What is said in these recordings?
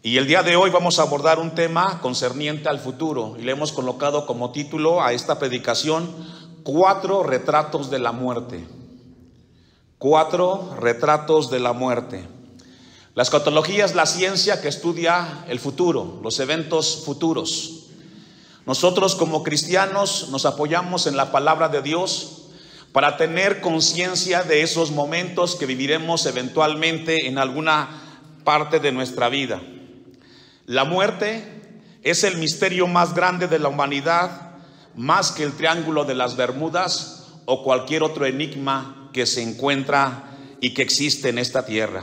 Y el día de hoy vamos a abordar un tema concerniente al futuro y le hemos colocado como título a esta predicación: 4 retratos de la muerte. 4 retratos de la muerte. La escatología es la ciencia que estudia el futuro, los eventos futuros. Nosotros como cristianos nos apoyamos en la palabra de Dios para tener conciencia de esos momentos que viviremos eventualmente en alguna parte de nuestra vida. La muerte es el misterio más grande de la humanidad, más que el Triángulo de las Bermudas o cualquier otro enigma que se encuentra y que existe en esta tierra.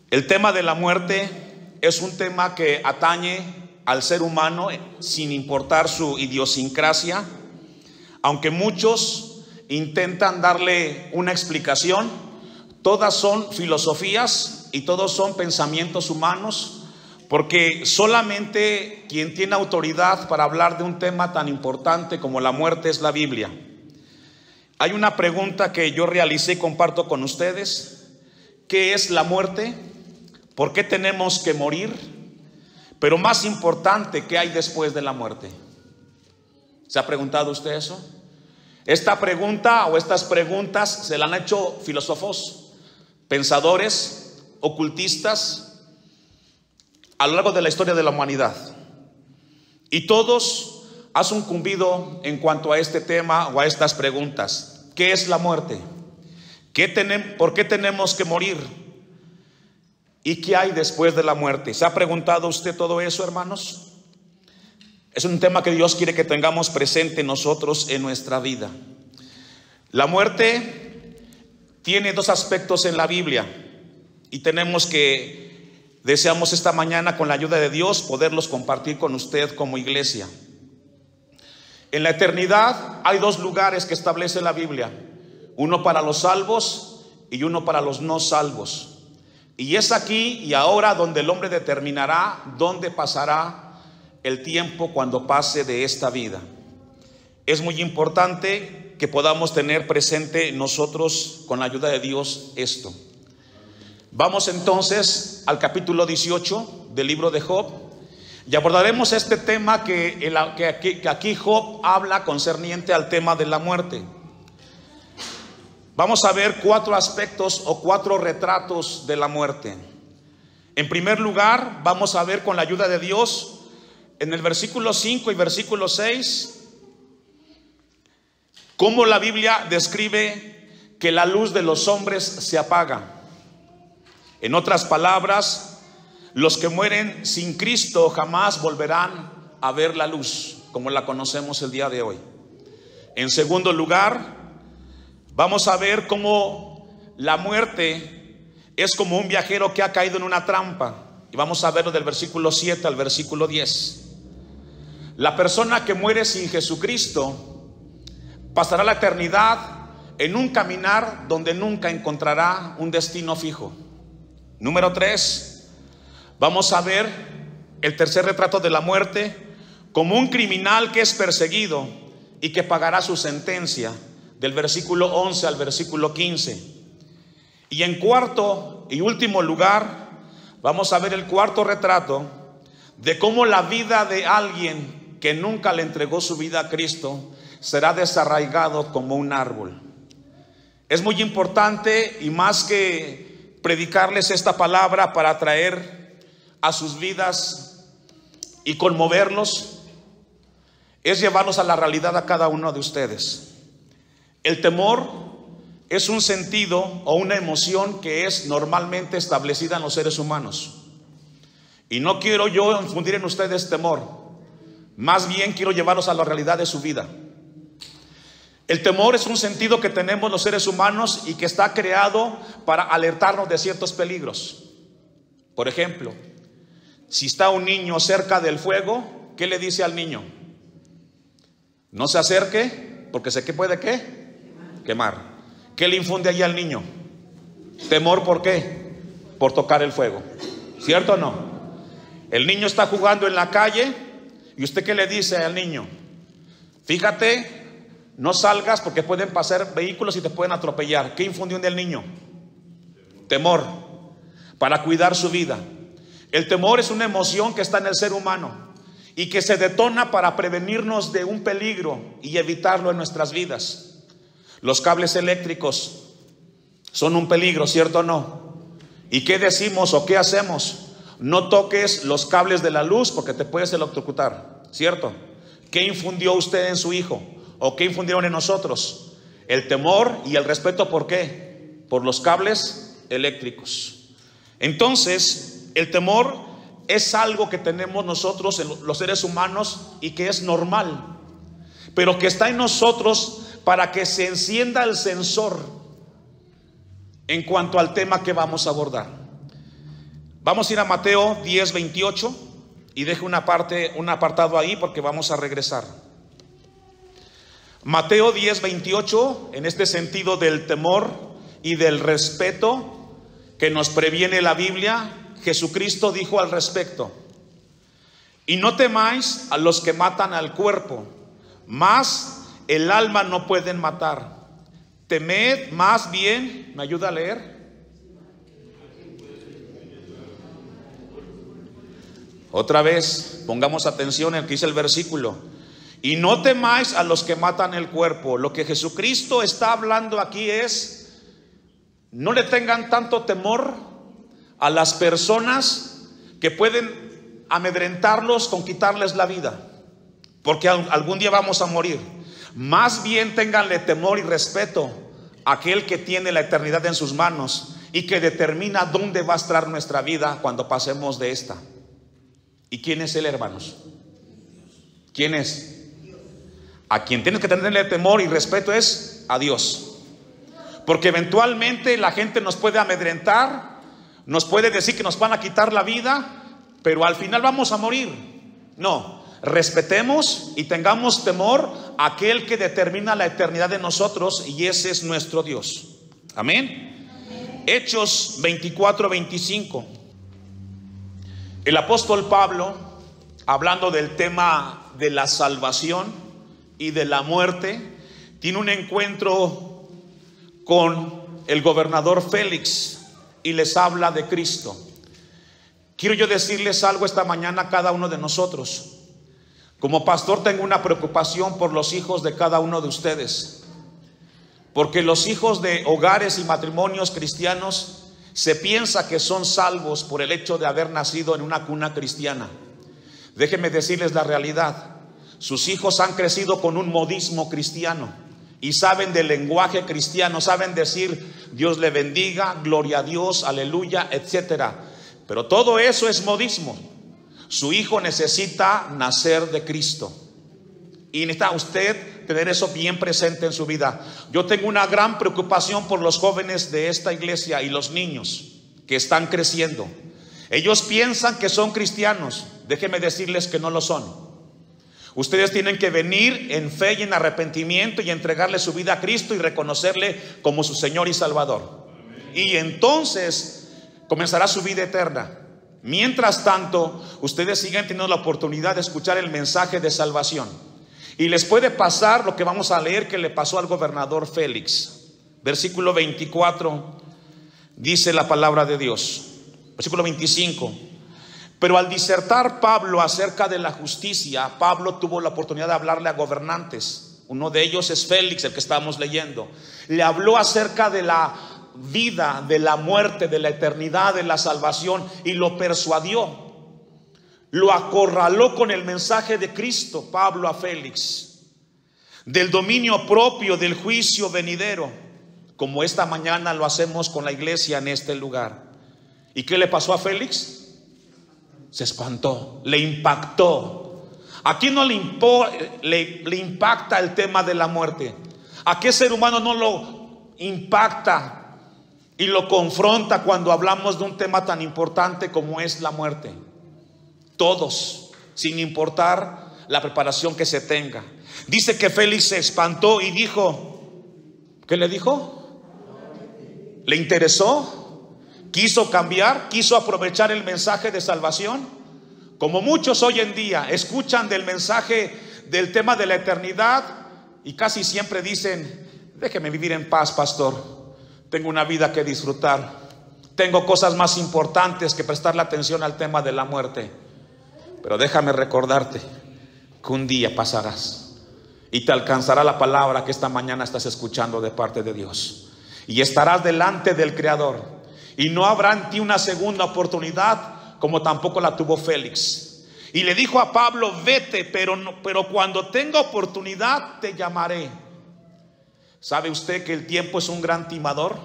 El tema de la muerte es un tema que atañe al ser humano sin importar su idiosincrasia. Aunque muchos intentan darle una explicación, todas son filosofías y todos son pensamientos humanos, porque solamente quien tiene autoridad para hablar de un tema tan importante como la muerte es la Biblia. Hay una pregunta que yo realicé y comparto con ustedes: ¿qué es la muerte? ¿Por qué tenemos que morir? Pero más importante, ¿qué hay después de la muerte? ¿Se ha preguntado usted eso? Esta pregunta o estas preguntas se la han hecho filósofos, pensadores, ocultistas a lo largo de la historia de la humanidad, y todos han sucumbido en cuanto a este tema o a estas preguntas. ¿Qué es la muerte? ¿Por qué tenemos que morir? ¿Y qué hay después de la muerte? ¿Se ha preguntado usted todo eso, hermanos? Es un tema que Dios quiere que tengamos presente nosotros en nuestra vida. La muerte tiene 2 aspectos en la Biblia y deseamos esta mañana, con la ayuda de Dios, poderlos compartir con usted como iglesia. En la eternidad hay 2 lugares que establece la Biblia: uno para los salvos y uno para los no salvos. Y es aquí y ahora donde el hombre determinará dónde pasará el tiempo cuando pase de esta vida. Es muy importante que podamos tener presente nosotros, con la ayuda de Dios, esto. Vamos entonces al capítulo 18 del libro de Job y abordaremos este tema que aquí Job habla concerniente al tema de la muerte. Vamos a ver 4 aspectos o 4 retratos de la muerte. En primer lugar, vamos a ver, con la ayuda de Dios, en el versículo 5 y versículo 6, cómo la Biblia describe que la luz de los hombres se apaga. En otras palabras, los que mueren sin Cristo jamás volverán a ver la luz como la conocemos el día de hoy. En segundo lugar, vamos a ver cómo la muerte es como un viajero que ha caído en una trampa. Y vamos a verlo del versículo 7 al versículo 10. La persona que muere sin Jesucristo pasará la eternidad en un caminar donde nunca encontrará un destino fijo. Número 3, vamos a ver el tercer retrato de la muerte como un criminal que es perseguido y que pagará su sentencia, del versículo 11 al versículo 15. Y en cuarto y último lugar, vamos a ver el cuarto retrato de cómo la vida de alguien que nunca le entregó su vida a Cristo será desarraigado como un árbol. Es muy importante, y más que predicarles esta palabra para traer a sus vidas y conmoverlos, es llevarlos a la realidad a cada uno de ustedes. El temor es un sentido o una emoción que es normalmente establecida en los seres humanos, y no quiero yo infundir en ustedes temor, más bien quiero llevarlos a la realidad de su vida. El temor es un sentido que tenemos los seres humanos y que está creado para alertarnos de ciertos peligros. Por ejemplo, si está un niño cerca del fuego, ¿qué le dice al niño? No se acerque, porque sé que puede quemar. ¿Qué le infunde allí al niño? Temor. ¿Por qué? Por tocar el fuego. ¿Cierto o no? El niño está jugando en la calle y ¿usted qué le dice al niño? Fíjate, no salgas porque pueden pasar vehículos y te pueden atropellar. ¿Qué infundió en el niño? Temor, para cuidar su vida. El temor es una emoción que está en el ser humano y que se detona para prevenirnos de un peligro y evitarlo en nuestras vidas. Los cables eléctricos son un peligro, ¿cierto o no? ¿Y qué decimos o qué hacemos? No toques los cables de la luz porque te puedes electrocutar, ¿cierto? ¿Qué infundió usted en su hijo? ¿O qué infundieron en nosotros? El temor y el respeto. ¿Por qué? Por los cables eléctricos. Entonces, el temor es algo que tenemos nosotros, los seres humanos, y que es normal, pero que está en nosotros para que se encienda el sensor en cuanto al tema que vamos a abordar. Vamos a ir a Mateo 10:28 y deje un apartado ahí porque vamos a regresar. Mateo 10:28, en este sentido del temor y del respeto que nos previene la Biblia, Jesucristo dijo al respecto: y no temáis a los que matan al cuerpo, mas el alma no pueden matar. Temed más bien, ¿me ayuda a leer? Otra vez, pongamos atención en lo que dice el versículo. Y no temáis a los que matan el cuerpo. Lo que Jesucristo está hablando aquí es: no le tengan tanto temor a las personas que pueden amedrentarlos con quitarles la vida, porque algún día vamos a morir. Más bien ténganle temor y respeto a aquel que tiene la eternidad en sus manos y que determina dónde va a estar nuestra vida cuando pasemos de esta. ¿Y quién es él, hermanos? ¿Quién es? A quien tienes que tenerle temor y respeto es a Dios. Porque eventualmente la gente nos puede amedrentar, nos puede decir que nos van a quitar la vida, pero al final vamos a morir. No, respetemos y tengamos temor a aquel que determina la eternidad de nosotros, y ese es nuestro Dios. Amén. Hechos 24:25. El apóstol Pablo, hablando del tema de la salvación y de la muerte, tiene un encuentro con el gobernador Félix y les habla de Cristo. Quiero yo decirles algo esta mañana a cada uno de nosotros. Como pastor tengo una preocupación por los hijos de cada uno de ustedes, porque los hijos de hogares y matrimonios cristianos se piensa que son salvos por el hecho de haber nacido en una cuna cristiana. Déjenme decirles la realidad: sus hijos han crecido con un modismo cristiano y saben del lenguaje cristiano, saben decir Dios le bendiga, gloria a Dios, aleluya, etcétera. Pero todo eso es modismo. Su hijo necesita nacer de Cristo, y necesita usted tener eso bien presente en su vida. Yo tengo una gran preocupación por los jóvenes de esta iglesia y los niños que están creciendo. Ellos piensan que son cristianos. Déjenme decirles que no lo son. Ustedes tienen que venir en fe y en arrepentimiento y entregarle su vida a Cristo y reconocerle como su Señor y Salvador. Y entonces comenzará su vida eterna. Mientras tanto, ustedes siguen teniendo la oportunidad de escuchar el mensaje de salvación. Y les puede pasar lo que vamos a leer que le pasó al gobernador Félix. Versículo 24, dice la palabra de Dios. Versículo 25. Pero al disertar Pablo acerca de la justicia, Pablo tuvo la oportunidad de hablarle a gobernantes. Uno de ellos es Félix, el que estamos leyendo. Le habló acerca de la vida, de la muerte, de la eternidad, de la salvación, y lo persuadió. Lo acorraló con el mensaje de Cristo, Pablo, a Félix, del dominio propio, del juicio venidero, como esta mañana lo hacemos con la iglesia en este lugar. ¿Y qué le pasó a Félix? Se espantó, le impactó. ¿A quién no le impacta el tema de la muerte? ¿A qué ser humano no lo impacta y lo confronta cuando hablamos de un tema tan importante como es la muerte? Todos, sin importar la preparación que se tenga. Dice que Félix se espantó y dijo, ¿qué le dijo? ¿Le interesó? ¿Quiso cambiar? ¿Quiso aprovechar el mensaje de salvación? Como muchos hoy en día escuchan del mensaje del tema de la eternidad y casi siempre dicen, déjeme vivir en paz, pastor, tengo una vida que disfrutar. Tengo cosas más importantes que prestarle atención al tema de la muerte. Pero déjame recordarte que un día pasarás y te alcanzará la palabra que esta mañana estás escuchando de parte de Dios. Y estarás delante del Creador. Y no habrá en ti una segunda oportunidad, como tampoco la tuvo Félix. Y le dijo a Pablo: vete, pero cuando tenga oportunidad te llamaré. ¿Sabe usted que el tiempo es un gran timador?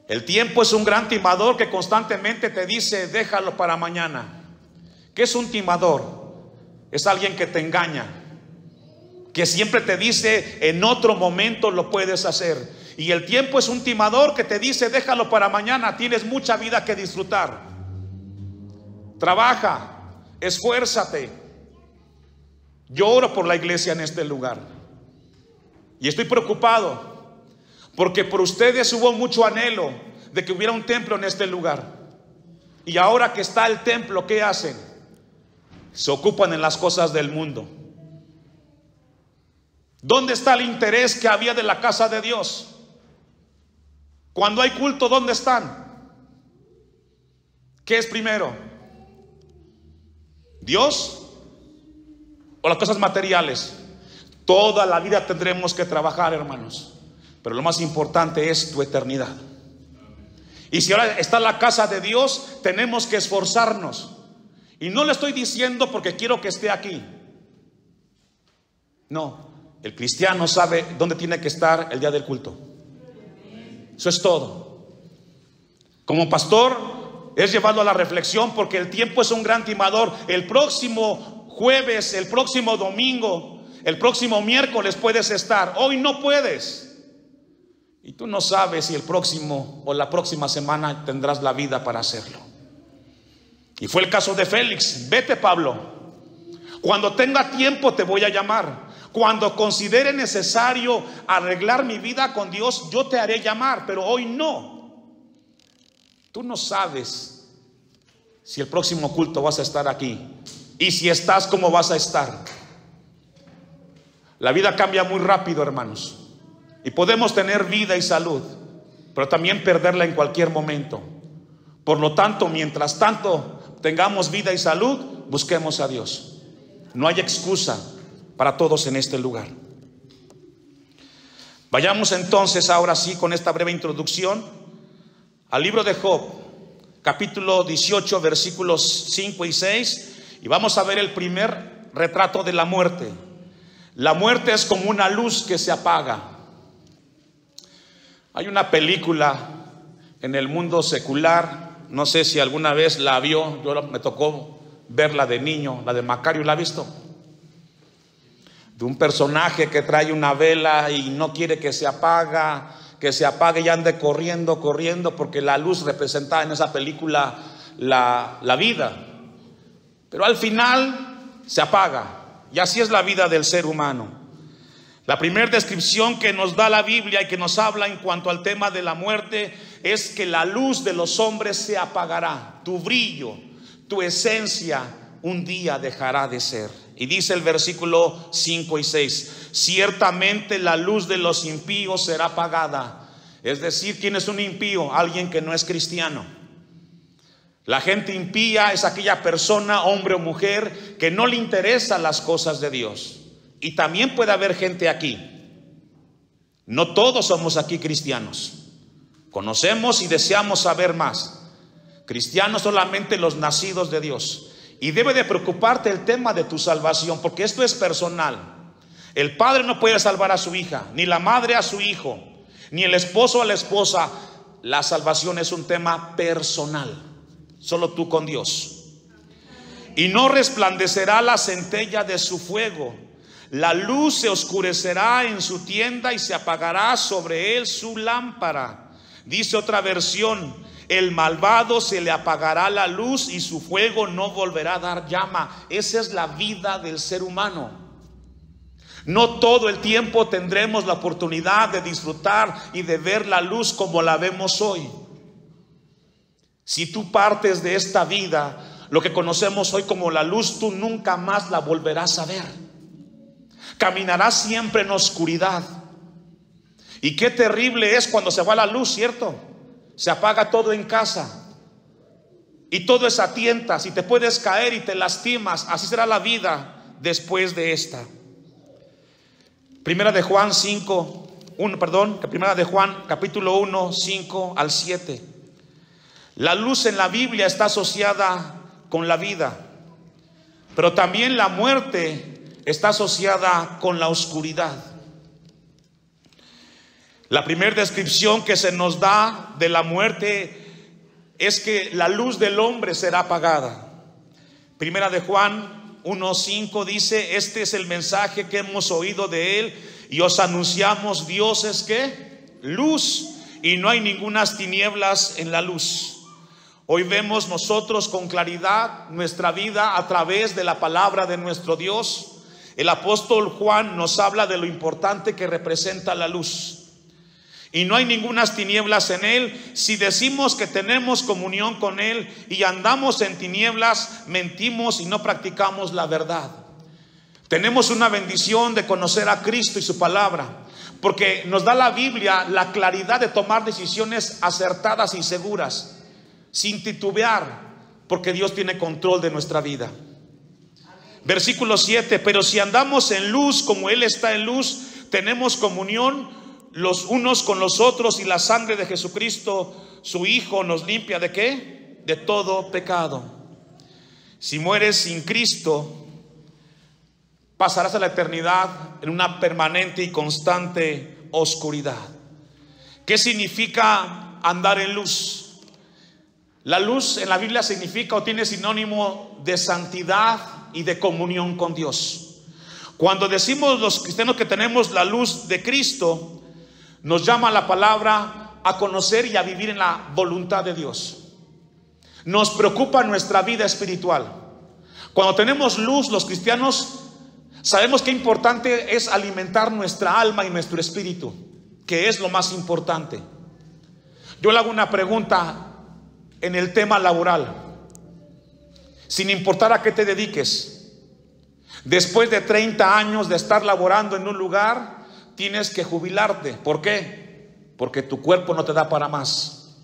El tiempo es un gran timador que constantemente te dice: déjalo para mañana. ¿Qué es un timador? Es alguien que te engaña, que siempre te dice: en otro momento lo puedes hacer. Y el tiempo es un timador que te dice: déjalo para mañana, tienes mucha vida que disfrutar. Trabaja, esfuérzate. Yo oro por la iglesia en este lugar y estoy preocupado porque por ustedes hubo mucho anhelo de que hubiera un templo en este lugar. Y ahora que está el templo, ¿qué hacen? Se ocupan en las cosas del mundo. ¿Dónde está el interés que había de la casa de Dios? Cuando hay culto, ¿dónde están? ¿Qué es primero? ¿Dios o las cosas materiales? Toda la vida tendremos que trabajar, hermanos, pero lo más importante es tu eternidad. Y si ahora está la casa de Dios, tenemos que esforzarnos. Y no le estoy diciendo porque quiero que esté aquí. No, el cristiano sabe dónde tiene que estar el día del culto. Eso es todo. Como pastor es llevarlo a la reflexión, porque el tiempo es un gran timador. El próximo jueves, el próximo domingo, el próximo miércoles puedes estar. Hoy no puedes. Y tú no sabes si el próximo o la próxima semana tendrás la vida para hacerlo. Y fue el caso de Félix. Vete, Pablo. Cuando tenga tiempo te voy a llamar. Cuando considere necesario arreglar mi vida con Dios, yo te haré llamar, pero hoy no. Tú no sabes si el próximo culto vas a estar aquí. Y si estás, ¿cómo vas a estar? La vida cambia muy rápido, hermanos. Y podemos tener vida y salud, pero también perderla en cualquier momento. Por lo tanto, mientras tanto tengamos vida y salud, busquemos a Dios. No hay excusa para todos en este lugar. Vayamos entonces ahora sí, con esta breve introducción, al libro de Job, capítulo 18, versículos 5 y 6, y vamos a ver el primer retrato de la muerte. La muerte es como una luz que se apaga. Hay una película en el mundo secular, no sé si alguna vez la vio, yo me tocó verla de niño, la de Macario, ¿la ha visto? De un personaje que trae una vela y no quiere que se apague y ande corriendo porque la luz representaba en esa película la vida. Pero al final se apaga, y así es la vida del ser humano. La primera descripción que nos da la Biblia y que nos habla en cuanto al tema de la muerte es que la luz de los hombres se apagará. Tu brillo, tu esencia un día dejará de ser. Y dice el versículo 5 y 6: ciertamente la luz de los impíos será apagada. Es decir, ¿quién es un impío? Alguien que no es cristiano. La gente impía es aquella persona, hombre o mujer, que no le interesan las cosas de Dios. Y también puede haber gente aquí. No todos somos aquí cristianos. Conocemos y deseamos saber más. Cristianos solamente los nacidos de Dios. Y debe de preocuparte el tema de tu salvación, porque esto es personal. El padre no puede salvar a su hija, ni la madre a su hijo, ni el esposo a la esposa. La salvación es un tema personal. Solo tú con Dios. Y no resplandecerá la centella de su fuego. La luz se oscurecerá en su tienda y se apagará sobre él su lámpara. Dice otra versión: el malvado se le apagará la luz y su fuego no volverá a dar llama. Esa es la vida del ser humano. No todo el tiempo tendremos la oportunidad de disfrutar y de ver la luz como la vemos hoy. Si tú partes de esta vida, lo que conocemos hoy como la luz, tú nunca más la volverás a ver. Caminarás siempre en oscuridad. Y qué terrible es cuando se va la luz, ¿cierto? Se apaga todo en casa y todo es a tientas y te puedes caer y te lastimas. Así será la vida después de esta. Primera de Juan capítulo 1, 5 al 7. La luz en la Biblia está asociada con la vida, pero también la muerte está asociada con la oscuridad. La primera descripción que se nos da de la muerte es que la luz del hombre será apagada. Primera de Juan 1:5 dice: este es el mensaje que hemos oído de él y os anunciamos. Dios es ¿qué? Luz, y no hay ningunas tinieblas en la luz. Hoy vemos nosotros con claridad nuestra vida a través de la palabra de nuestro Dios. El apóstol Juan nos habla de lo importante que representa la luz. Y no hay ningunas tinieblas en él. Si decimos que tenemos comunión con él y andamos en tinieblas, mentimos y no practicamos la verdad. Tenemos una bendición de conocer a Cristo y su palabra, porque nos da la Biblia la claridad de tomar decisiones acertadas y seguras, sin titubear, porque Dios tiene control de nuestra vida. Versículo 7: pero si andamos en luz como Él está en luz, tenemos comunión los unos con los otros, y la sangre de Jesucristo, su Hijo, nos limpia ¿de qué? De todo pecado. Si mueres sin Cristo, pasarás a la eternidad en una permanente y constante oscuridad. ¿Qué significa andar en luz? La luz en la Biblia significa o tiene sinónimo de santidad y de comunión con Dios. Cuando decimos los cristianos que tenemos la luz de Cristo, nos llama la palabra a conocer y a vivir en la voluntad de Dios. Nos preocupa nuestra vida espiritual. Cuando tenemos luz, los cristianos sabemos qué importante es alimentar nuestra alma y nuestro espíritu, que es lo más importante. Yo le hago una pregunta en el tema laboral, sin importar a qué te dediques. Después de 30 años de estar laborando en un lugar, tienes que jubilarte. ¿Por qué? Porque tu cuerpo no te da para más.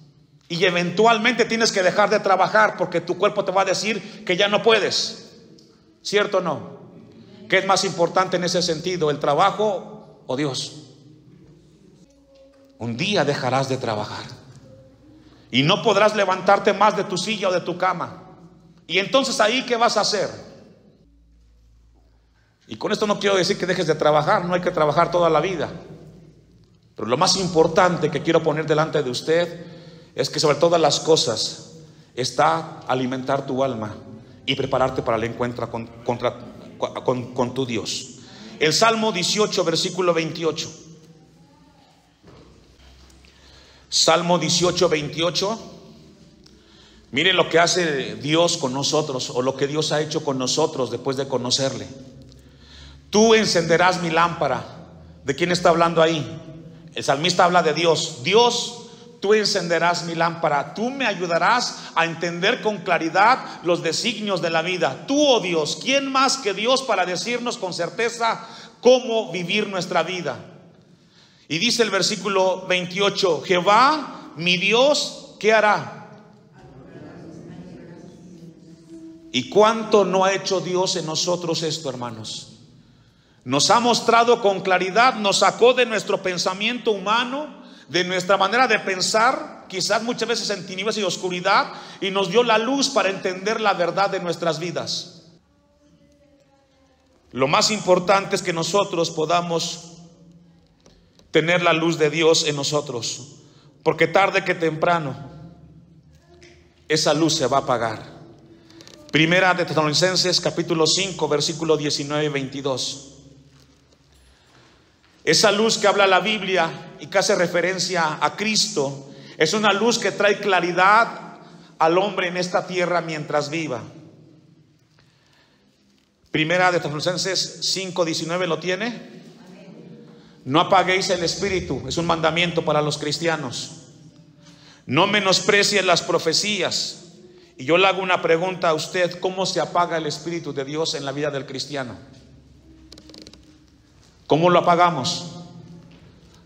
Y eventualmente tienes que dejar de trabajar, porque tu cuerpo te va a decir que ya no puedes. ¿Cierto o no? ¿Qué es más importante en ese sentido, el trabajo o Dios? Un día dejarás de trabajar y no podrás levantarte más de tu silla o de tu cama. Y entonces ahí, ¿qué vas a hacer? Y con esto no quiero decir que dejes de trabajar. No hay que trabajar toda la vida. Pero lo más importante que quiero poner delante de usted es que sobre todas las cosas está alimentar tu alma y prepararte para el encuentro con tu Dios. El Salmo 18, versículo 28. Salmo 18, 28. Miren lo que hace Dios con nosotros, o lo que Dios ha hecho con nosotros después de conocerle. Tú encenderás mi lámpara. ¿De quién está hablando ahí? El salmista habla de Dios. Dios, tú encenderás mi lámpara. Tú me ayudarás a entender con claridad los designios de la vida. Tú, oh Dios, ¿quién más que Dios para decirnos con certeza cómo vivir nuestra vida? Y dice el versículo 28, Jehová, mi Dios, ¿qué hará? ¿Y cuánto no ha hecho Dios en nosotros esto, hermanos? Nos ha mostrado con claridad, nos sacó de nuestro pensamiento humano, de nuestra manera de pensar, quizás muchas veces en tinieblas y oscuridad, y nos dio la luz para entender la verdad de nuestras vidas. Lo más importante es que nosotros podamos tener la luz de Dios en nosotros, porque tarde que temprano esa luz se va a apagar. Primera de Tesalonicenses capítulo 5 versículo 19 y 22. Esa luz que habla la Biblia y que hace referencia a Cristo es una luz que trae claridad al hombre en esta tierra mientras viva. Primera de Tesalonicenses 5:19, ¿lo tiene? No apaguéis el espíritu, es un mandamiento para los cristianos. No menosprecies las profecías. Y yo le hago una pregunta a usted: ¿cómo se apaga el espíritu de Dios en la vida del cristiano? ¿Cómo lo apagamos?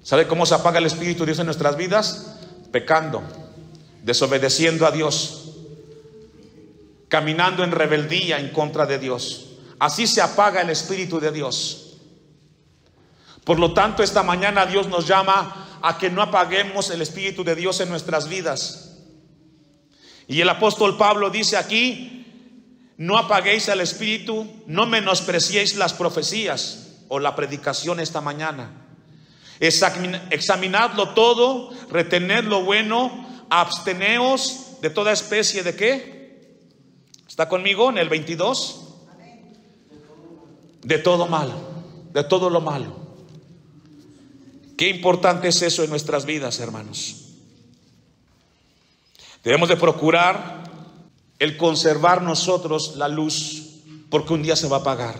¿Sabe cómo se apaga el Espíritu de Dios en nuestras vidas? Pecando, desobedeciendo a Dios, caminando en rebeldía en contra de Dios. Así se apaga el Espíritu de Dios. Por lo tanto, esta mañana Dios nos llama a que no apaguemos el Espíritu de Dios en nuestras vidas. Y el apóstol Pablo dice aquí: no apaguéis el Espíritu, no menospreciéis las profecías o la predicación esta mañana. Examinadlo todo, retened lo bueno, absteneos de toda especie de ¿qué? ¿Está conmigo en el 22? De todo malo, de todo lo malo. Qué importante es eso en nuestras vidas, hermanos. Debemos de procurar el conservar nosotros la luz, porque un día se va a apagar.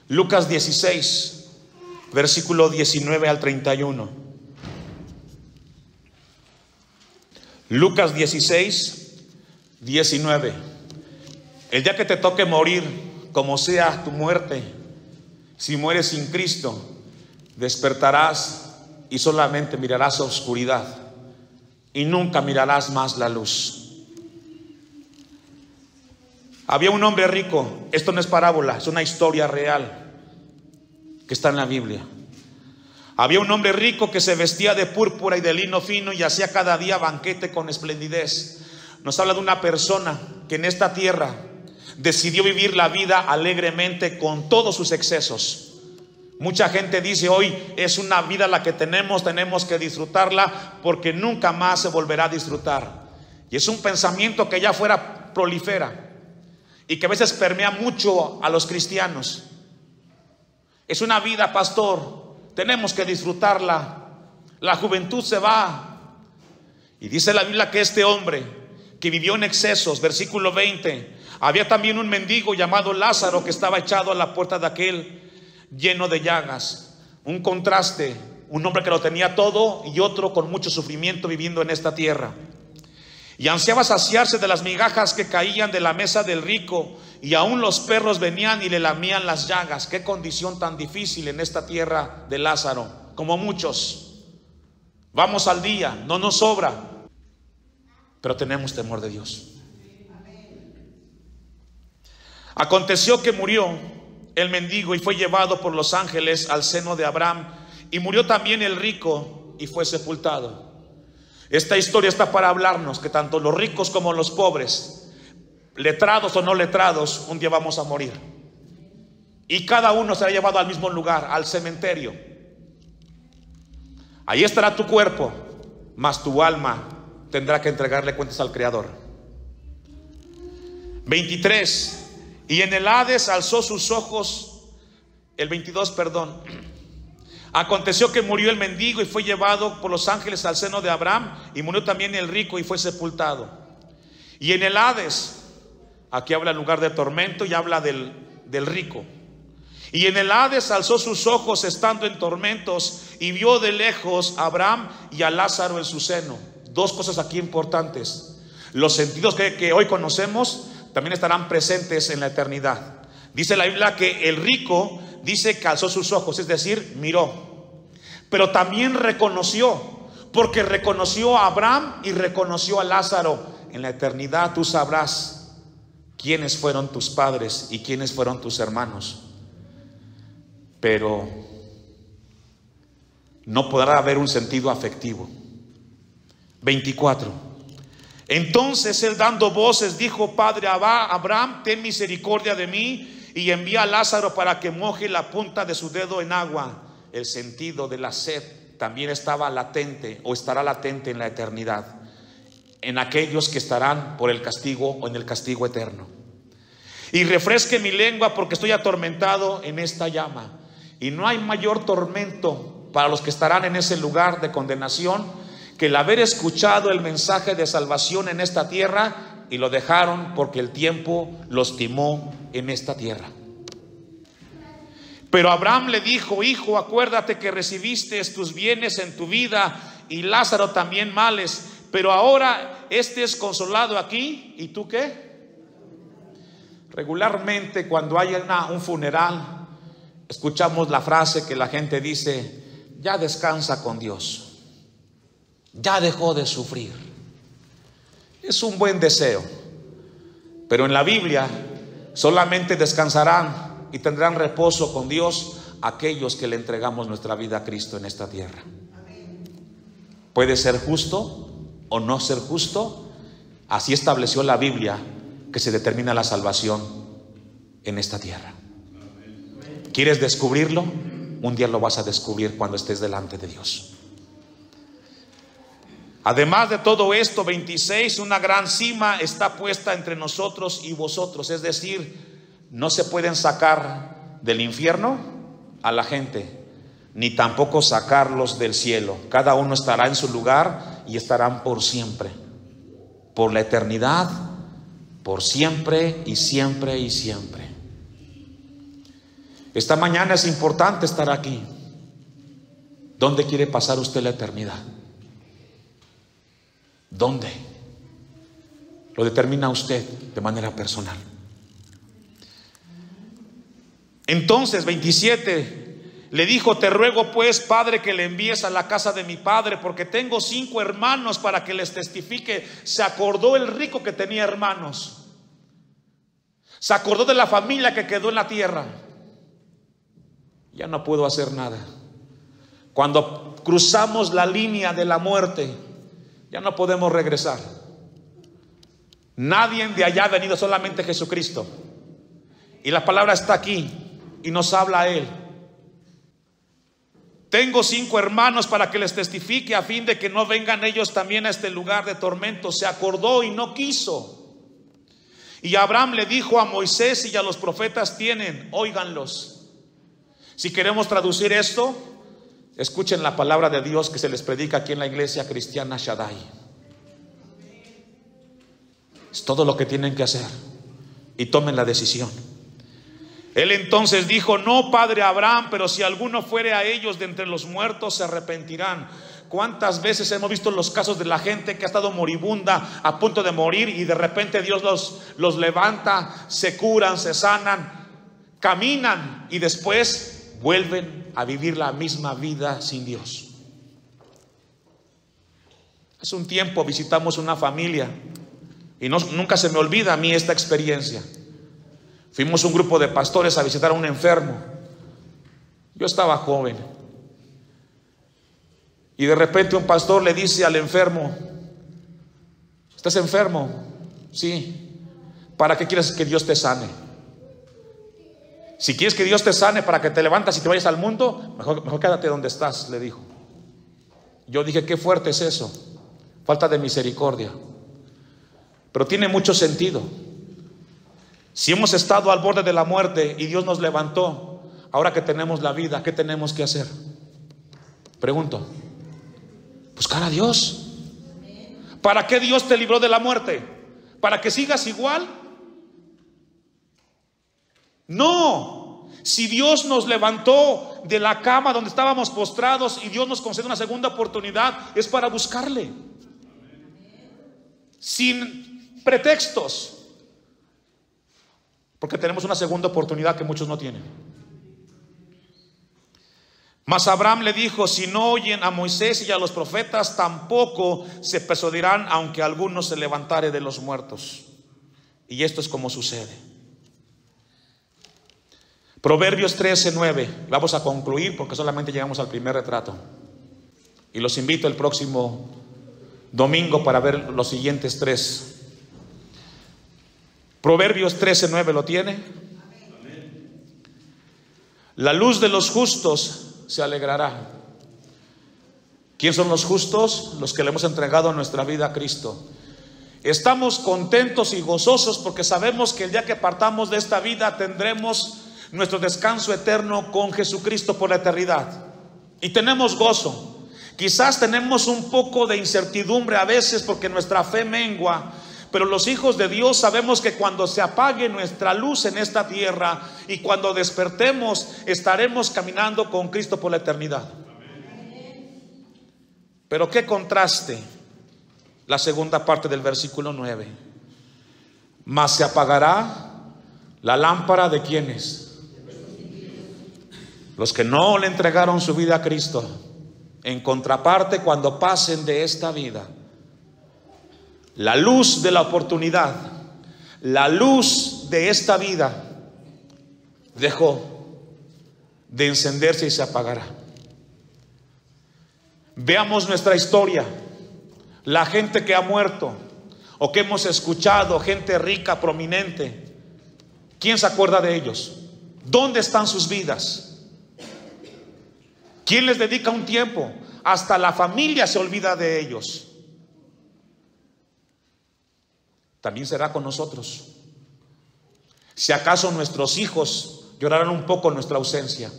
Lucas 16 versículo 19 al 31. Lucas 16, 19. El día que te toque morir, como sea tu muerte, si mueres sin Cristo, despertarás y solamente mirarás oscuridad y nunca mirarás más la luz. Había un hombre rico. Esto no es parábola, es una historia real que está en la Biblia. Había un hombre rico que se vestía de púrpura y de lino fino y hacía cada día banquete con esplendidez. Nos habla de una persona que en esta tierra decidió vivir la vida alegremente con todos sus excesos. Mucha gente dice hoy: es una vida la que tenemos que disfrutarla porque nunca más se volverá a disfrutar. Y es un pensamiento que ya fuera prolifera y que a veces permea mucho a los cristianos. Es una vida, pastor, tenemos que disfrutarla. La juventud se va. Y dice la Biblia que este hombre que vivió en excesos, versículo 20, había también un mendigo llamado Lázaro que estaba echado a la puerta de aquel lleno de llagas. Un contraste, un hombre que lo tenía todo y otro con mucho sufrimiento viviendo en esta tierra. Y ansiaba saciarse de las migajas que caían de la mesa del rico, y aún los perros venían y le lamían las llagas. Qué condición tan difícil en esta tierra de Lázaro. Como muchos, vamos al día, no nos sobra, pero tenemos temor de Dios. Aconteció que murió el mendigo y fue llevado por los ángeles al seno de Abraham, y murió también el rico y fue sepultado. Esta historia está para hablarnos que tanto los ricos como los pobres, letrados o no letrados, un día vamos a morir. Y cada uno será llevado al mismo lugar, al cementerio. Ahí estará tu cuerpo, mas tu alma tendrá que entregarle cuentas al Creador. 23. Y en el Hades alzó sus ojos. El 22, perdón. Aconteció que murió el mendigo y fue llevado por los ángeles al seno de Abraham, y murió también el rico y fue sepultado. Y en el Hades, aquí habla en lugar de tormento y habla del rico. Y en el Hades alzó sus ojos estando en tormentos y vio de lejos a Abraham y a Lázaro en su seno. Dos cosas aquí importantes. Los sentidos que hoy conocemos también estarán presentes en la eternidad. Dice la Biblia que el rico, dice que alzó sus ojos, es decir, miró. Pero también reconoció, porque reconoció a Abraham y reconoció a Lázaro. En la eternidad tú sabrás quiénes fueron tus padres y quiénes fueron tus hermanos. Pero no podrá haber un sentido afectivo. 24. Entonces él, dando voces, dijo: Padre Abraham, ten misericordia de mí y envía a Lázaro para que moje la punta de su dedo en agua. El sentido de la sed también estaba latente o estará latente en la eternidad, en aquellos que estarán por el castigo o en el castigo eterno. Y refresque mi lengua porque estoy atormentado en esta llama. Y no hay mayor tormento para los que estarán en ese lugar de condenación que el haber escuchado el mensaje de salvación en esta tierra y lo dejaron porque el tiempo los timó en esta tierra. Pero Abraham le dijo: hijo, acuérdate que recibiste tus bienes en tu vida y Lázaro también males, pero ahora este es consolado aquí y tú ¿qué? Regularmente cuando hay un funeral escuchamos la frase que la gente dice: ya descansa con Dios, ya dejó de sufrir. Es un buen deseo, pero en la Biblia solamente descansarán y tendrán reposo con Dios aquellos que le entregamos nuestra vida a Cristo en esta tierra. Puede ser justo o no ser justo, así estableció la Biblia que se determina la salvación en esta tierra. ¿Quieres descubrirlo? Un día lo vas a descubrir cuando estés delante de Dios. Además de todo esto, 26, una gran cima está puesta entre nosotros y vosotros. Es decir, no se pueden sacar del infierno a la gente, ni tampoco sacarlos del cielo. Cada uno estará en su lugar y estarán por siempre, por la eternidad, por siempre y siempre y siempre. Esta mañana es importante estar aquí. ¿Dónde quiere pasar usted la eternidad? ¿Dónde? Lo determina usted de manera personal. Entonces, 27, le dijo: te ruego pues, Padre, que le envíes a la casa de mi padre, porque tengo 5 hermanos para que les testifique. Se acordó el rico que tenía hermanos. Se acordó de la familia que quedó en la tierra. Ya no puedo hacer nada. Cuando cruzamos la línea de la muerte, ya no podemos regresar. Nadie de allá ha venido, solamente Jesucristo. Y la palabra está aquí y nos habla a Él. Tengo 5 hermanos para que les testifique, a fin de que no vengan ellos también a este lugar de tormento. Se acordó y no quiso. Y Abraham le dijo a Moisés y a los profetas: tienen, óiganlos. Si queremos traducir esto, escuchen la palabra de Dios que se les predica aquí en la iglesia cristiana Shaddai. Es todo lo que tienen que hacer y tomen la decisión. Él entonces dijo: no, padre Abraham, pero si alguno fuere a ellos de entre los muertos, se arrepentirán. ¿Cuántas veces hemos visto los casos de la gente que ha estado moribunda, a punto de morir, y de repente Dios los levanta, se curan, se sanan, caminan y después vuelven a vivir la misma vida sin Dios? Hace un tiempo visitamos una familia y nunca se me olvida a mí esta experiencia. Fuimos un grupo de pastores a visitar a un enfermo. Yo estaba joven y de repente un pastor le dice al enfermo: ¿estás enfermo? Sí. ¿Para qué quieres que Dios te sane? Si quieres que Dios te sane para que te levantas y te vayas al mundo, mejor quédate donde estás, le dijo. Yo dije: qué fuerte es eso, falta de misericordia. Pero tiene mucho sentido. Si hemos estado al borde de la muerte y Dios nos levantó, ahora que tenemos la vida, ¿qué tenemos que hacer? Pregunto: buscar a Dios. ¿Para qué Dios te libró de la muerte? ¿Para que sigas igual? No. Si Dios nos levantó de la cama donde estábamos postrados y Dios nos concede una segunda oportunidad, es para buscarle, sin pretextos, porque tenemos una segunda oportunidad que muchos no tienen. Mas Abraham le dijo: si no oyen a Moisés y a los profetas, tampoco se persuadirán, aunque alguno se levantare de los muertos. Y esto es como sucede. Proverbios 13:9. Vamos a concluir porque solamente llegamos al primer retrato. Y los invito el próximo domingo para ver los siguientes 3. Proverbios 13:9. ¿Lo tiene? La luz de los justos se alegrará. ¿Quién son los justos? Los que le hemos entregado nuestra vida a Cristo. Estamos contentos y gozosos porque sabemos que el día que partamos de esta vida tendremos nuestro descanso eterno con Jesucristo por la eternidad. Y tenemos gozo. Quizás tenemos un poco de incertidumbre a veces porque nuestra fe mengua, pero los hijos de Dios sabemos que cuando se apague nuestra luz en esta tierra y cuando despertemos, estaremos caminando con Cristo por la eternidad. Pero qué contraste la segunda parte del versículo 9. Mas se apagará la lámpara de ¿quiénes? Los que no le entregaron su vida a Cristo. En contraparte, cuando pasen de esta vida, la luz de la oportunidad, la luz de esta vida dejó de encenderse y se apagará. Veamos nuestra historia, la gente que ha muerto o que hemos escuchado, gente rica, prominente. ¿Quién se acuerda de ellos? ¿Dónde están sus vidas? ¿Quién les dedica un tiempo? Hasta la familia se olvida de ellos. También será con nosotros. Si acaso nuestros hijos llorarán un poco nuestra ausencia,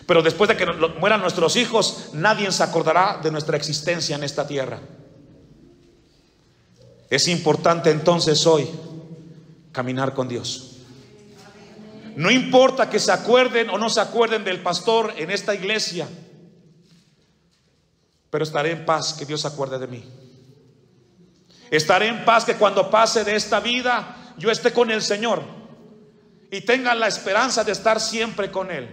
pero después de que mueran nuestros hijos, nadie se acordará de nuestra existencia en esta tierra. Es importante entonces hoy caminar con Dios. No importa que se acuerden o no se acuerden del pastor en esta iglesia, pero estaré en paz que Dios se acuerde de mí. Estaré en paz que cuando pase de esta vida yo esté con el Señor y tenga la esperanza de estar siempre con Él.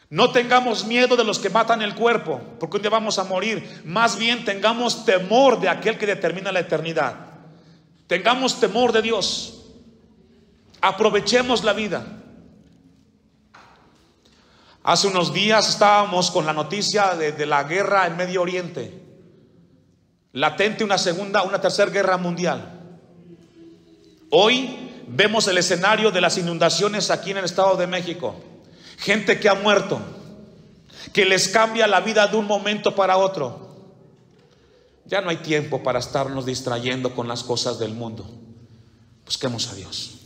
No tengamos miedo de los que matan el cuerpo, porque un día vamos a morir. Más bien tengamos temor de aquel que determina la eternidad. Tengamos temor de Dios. Aprovechemos la vida. Hace unos días estábamos con la noticia de la guerra en Medio Oriente. Latente una tercera guerra mundial. Hoy vemos el escenario de las inundaciones aquí en el Estado de México. Gente que ha muerto, que les cambia la vida de un momento para otro. Ya no hay tiempo para estarnos distrayendo con las cosas del mundo. Busquemos a Dios.